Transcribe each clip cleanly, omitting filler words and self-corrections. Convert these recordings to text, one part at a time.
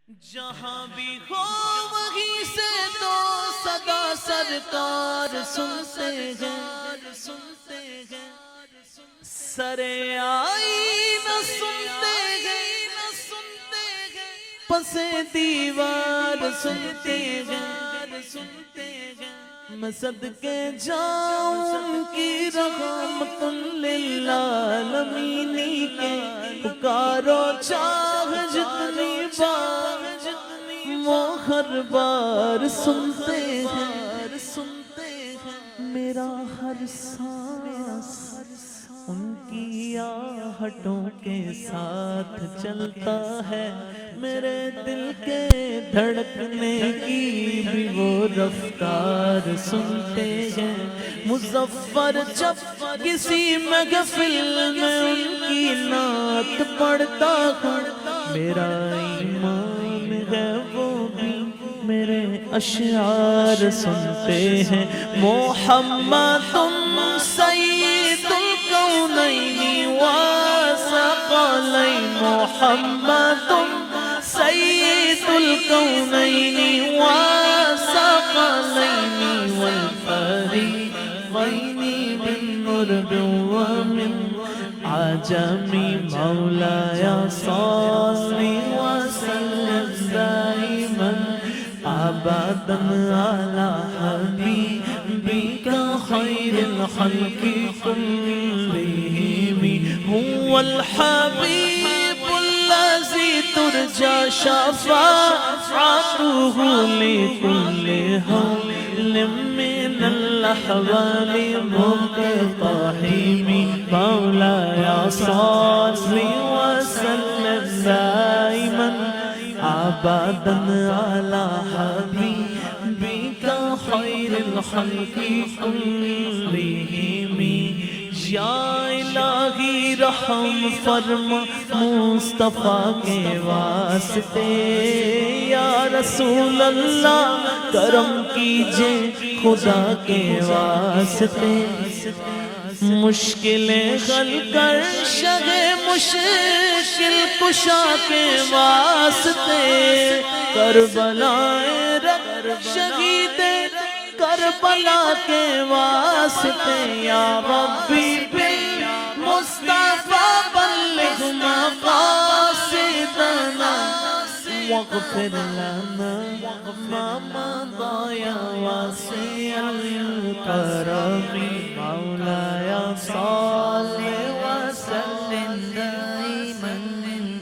جہاں بھی ہو وہیں سے تو صدا سرکار سنتے ہیں سرے آئی نہ سنتے ہیں پسے دیوار سنتے ہیں میں صدقے جاؤں ان کی رحمت للعالمین کے پکارو چاہ جتنی بار وہ ہر بار سنتے ہیں میرا ہر سانس ان کی آہٹوں کے ساتھ چلتا ہے میرے دل کے دھڑکنے کی بھی وہ رفتار سنتے ہیں مظفر جب کسی محفل میں ان کی نعت پڑھتا ہوں میرا ایمان ہے وہ بھی میرے اشعار سنتے ہیں محمد سید الکونین والثقلین محمد سید الکونین والثقلین والفریقین من عرب ومن عجم مولاي صل وسلم دائما ابدا على حبيبك خير الخلق كلهم هو الحبيب الذي ترجى شفاعته لكل هول من الأحوال مقتحم مولاي صل وسلم دائما ابدا على حبيبك خير الخلق كلهم یا الہی رحم فرما مصطفیٰ کے واسطے یا رسول اللہ کرم کیجے خدا کے واسطے مشکلیں حل کر شہ مشکل کشا کے واسطے کربلائے رکھ شہید کربلا کے واسطے یا ربی بالمصطفیٰ بلغ مقاصدنا واغفر لنا ما مضى يا واسع الكرم مولاي صل وسلم دائما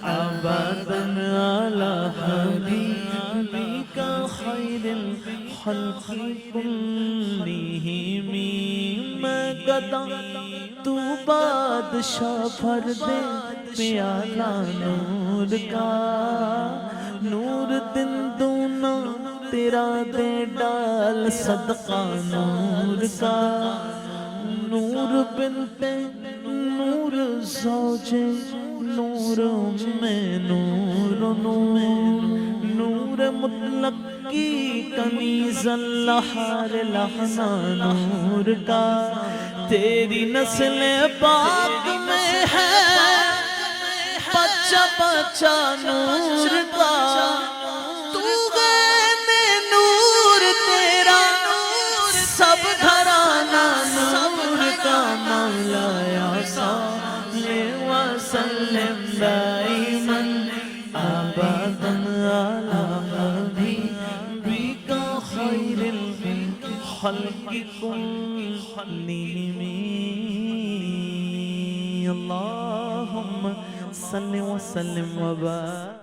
ابدا على حبيبك خير الخلق كلهم میں گدا تو بادشاہ بھر دے پیالہ نور کا نور دن دونا تیرا دے ڈال صدقہ نور کا نور بنت نور زوج نور میں نور نور مطلق کی کنیز اللہ لہنا نور کا تیری نسل پاک میں ہے بچہ بچہ نور کا تو غین نور تیرا سب گھرانہ نور کا مولایا صل وسلم دائما ابدا على حبيبك خير الخلق كلهم اللهم صل وسلم وبارك